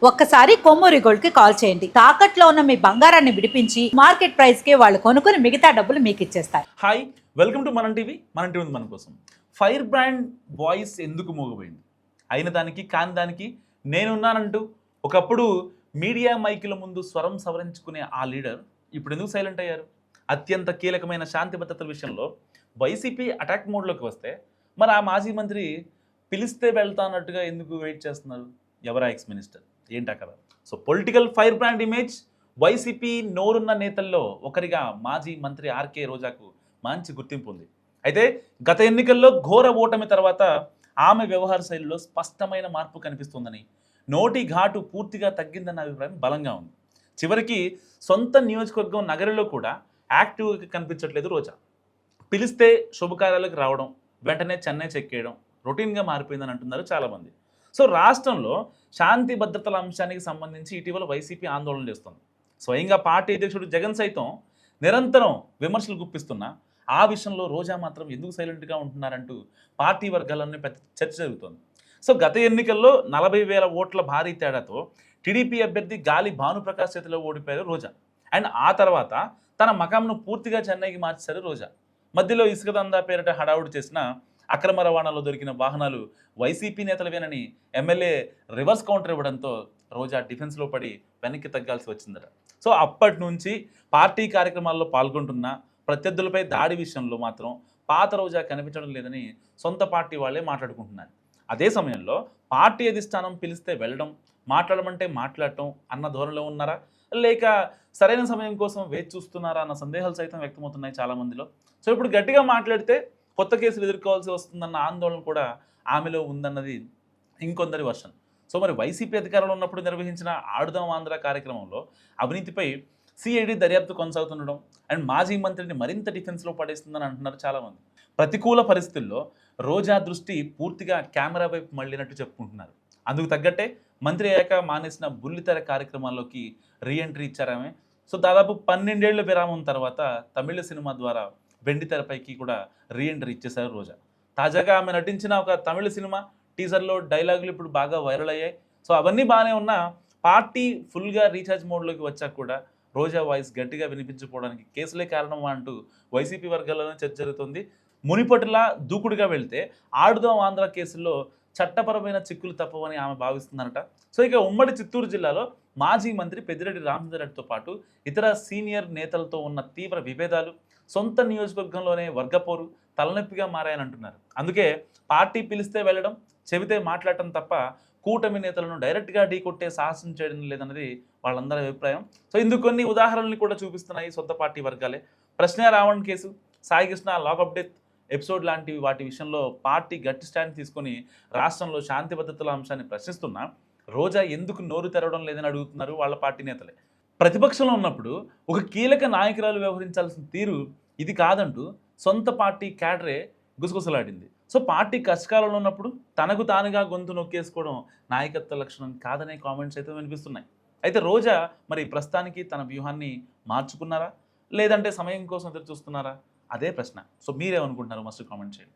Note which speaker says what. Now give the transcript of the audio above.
Speaker 1: ఒక్కసారి కొమ్మూరి గోల్డ్ కి కాల్ చేయండి. తాకట్లో ఉన్న మీ బంగారాన్ని విడిపించి మార్కెట్ ప్రైస్ కి వాళ్ళు కొనుక్కుని మిగతా డబ్బులు మీకు ఇచ్చేస్తారు.
Speaker 2: హాయ్, వెల్కమ్ టు మన టీవీ మన కోసం. ఫైర్ బ్రాండ్ వాయిస్ ఎందుకు మోగపోయింది? అయిన దానికి కాని దానికి నేనున్నానంటూ ఒకప్పుడు మీడియా మైకుల ముందు స్వరం సవరించుకునే ఆ లీడర్ ఇప్పుడు ఎందుకు సైలెంట్ అయ్యారు? అత్యంత కీలకమైన శాంతి భద్రతల విషయంలో వైసీపీ అటాక్ మోడ్లోకి వస్తే మరి ఆ మాజీ మంత్రి పిలిస్తే వెళ్తా అన్నట్టుగా ఎందుకు వెయిట్ చేస్తున్నారు? ఎవరా ఎక్స్ మినిస్టర్ ఏంటా కదా? So political fire brand image YCP నోరున్న నేతల్లో ఒకరిగా మాజీ మంత్రి ఆర్కే రోజాకు మంచి గుర్తింపు ఉంది. అయితే గత ఎన్నికల్లో ఘోర ఓటమి తర్వాత ఆమె వ్యవహార శైలిలో స్పష్టమైన మార్పు కనిపిస్తుందని, నోటి ఘాటు పూర్తిగా తగ్గిందన్న అభిప్రాయం బలంగా ఉంది. చివరికి సొంత నియోజకవర్గం నగరంలో కూడా యాక్టివ్గా కనిపించట్లేదు రోజా. పిలిస్తే శుభకార్యాలకు రావడం, వెంటనే చెన్నై చెక్కేయడం రొటీన్గా మారిపోయిందని అంటున్నారు చాలామంది. సో రాష్ట్రంలో శాంతి భద్రతల అంశానికి సంబంధించి ఇటీవల వైసీపీ ఆందోళన చేస్తుంది. స్వయంగా పార్టీ అధ్యక్షుడు జగన్ సైతం నిరంతరం విమర్శలు గుప్పిస్తున్నా ఆ విషయంలో రోజా మాత్రం ఎందుకు సైలెంట్గా ఉంటున్నారంటూ పార్టీ వర్గాల్లోనే పెద్ద చర్చ జరుగుతోంది. సో గత ఎన్నికల్లో 40,000 ఓట్ల భారీ తేడాతో టీడీపీ అభ్యర్థి గాలి భానుప్రకాష్ చేతిలో ఓడిపోయారు రోజా. అండ్ ఆ తర్వాత తన మకాంను పూర్తిగా చెన్నైకి మార్చారు రోజా. మధ్యలో ఇసుక దందా పేరిట హడావుడి చేసిన అక్రమ రవాణాలో దొరికిన వాహనాలు వైసీపీ నేతలవేనని ఎమ్మెల్యే రివర్స్ కౌంటర్ ఇవ్వడంతో రోజా డిఫెన్స్లో పడి వెనక్కి తగ్గాల్సి వచ్చిందట. సో అప్పటి నుంచి పార్టీ కార్యక్రమాల్లో పాల్గొంటున్న ప్రత్యర్థులపై దాడి విషయంలో మాత్రం పాత రోజా కనిపించడం లేదని సొంత పార్టీ వాళ్ళే మాట్లాడుకుంటున్నారు. అదే సమయంలో పార్టీ అధిష్టానం పిలిస్తే వెళ్ళడం, మాట్లాడమంటే మాట్లాడటం అన్న ధోరణిలో ఉన్నారా, లేక సరైన సమయం కోసం వేచి చూస్తున్నారా అన్న సందేహాలు సైతం వ్యక్తమవుతున్నాయి చాలామందిలో. సో ఇప్పుడు గట్టిగా మాట్లాడితే కొత్త కేసులు ఎదుర్కోవాల్సి వస్తుందన్న ఆందోళన కూడా ఆమెలో ఉందన్నది ఇంకొందరి వర్షన్. సో మరి వైసీపీ అధికారంలో ఉన్నప్పుడు నిర్వహించిన ఆడుదాం ఆంధ్ర కార్యక్రమంలో అవినీతిపై సిఐడి దర్యాప్తు కొనసాగుతుండడం అండ్ మాజీ మంత్రిని మరింత డిఫెన్స్లో పడేస్తుందని అంటున్నారు చాలామంది. ప్రతికూల పరిస్థితుల్లో రోజా దృష్టి పూర్తిగా కెమెరా వైపు మళ్ళినట్టు చెప్పుకుంటున్నారు. అందుకు తగ్గట్టే మంత్రి అయ్యాక మానేసిన బుల్లితెర కార్యక్రమాల్లోకి రీఎంట్రీ ఇచ్చారామె. సో దాదాపు 12 ఏళ్ల విరామం తర్వాత తమిళ సినిమా ద్వారా వెండి తెరపైకి కూడా రీఎంట్రీ ఇచ్చేశారు రోజా. తాజాగా ఆమె నటించిన ఒక తమిళ సినిమా టీజర్లో డైలాగులు ఇప్పుడు బాగా వైరల్ అయ్యాయి. సో అవన్నీ బాగానే ఉన్నా పార్టీ ఫుల్గా రీఛార్జ్ మోడ్లోకి వచ్చాక కూడా రోజా వాయిస్ గట్టిగా వినిపించకపోవడానికి కేసులే కారణమా అంటూ వైసీపీ వర్గాల్లోనే చర్చ జరుగుతుంది. మునిపటిలా దూకుడుగా వెళ్తే ఆడుదాం ఆంధ్ర కేసుల్లో చట్టపరమైన చిక్కులు తప్పవని ఆమె భావిస్తుందనట. సో ఇక ఉమ్మడి చిత్తూరు జిల్లాలో మాజీ మంత్రి పెద్దిరెడ్డి రామచంద్రారెడ్డితో పాటు ఇతర సీనియర్ నేతలతో ఉన్న తీవ్ర విభేదాలు సొంత నియోజకవర్గంలోనే వర్గపోరు తలనొప్పిగా మారాయని అంటున్నారు. అందుకే పార్టీ పిలిస్తే వెళ్ళడం, చెబితే మాట్లాడటం తప్ప కూటమి నేతలను డైరెక్ట్గా ఢీకొట్టే సాహసం చేయడం లేదన్నది వాళ్ళందరి అభిప్రాయం. సో ఇందుకు కొన్ని ఉదాహరణలు కూడా చూపిస్తున్నాయి సొంత పార్టీ వర్గాలే. ప్రశ్న Ravan case, Saikrishna lockup death episode లాంటివి వాటి విషయంలో పార్టీ గట్టి స్టాండ్ తీసుకొని రాష్ట్రంలో శాంతి భద్రతల అంశాన్ని ప్రశ్నిస్తున్నా రోజా ఎందుకు నోరు తెరవడం లేదని అడుగుతున్నారు వాళ్ళ పార్టీ నేతలే. ప్రతిపక్షంలో ఉన్నప్పుడు ఒక కీలక నాయకురాలు వ్యవహరించాల్సిన తీరు ఇది కాదంటూ సొంత పార్టీ క్యాడరే గుసగుసలాడింది. సో పార్టీ కష్టకాలంలో ఉన్నప్పుడు తనకు తానుగా గొంతు నొక్కేసుకోవడం నాయకత్వ లక్షణం కాదనే కామెంట్స్ అయితే వినిపిస్తున్నాయి. అయితే రోజా మరి ప్రస్తుతానికి తన వ్యూహాన్ని మార్చుకున్నారా, లేదంటే సమయం కోసం ఎదురు చూస్తున్నారా? అదే ప్రశ్న. సో మీరేమనుకుంటున్నారు? మస్ట్ కామెంట్ చేయండి.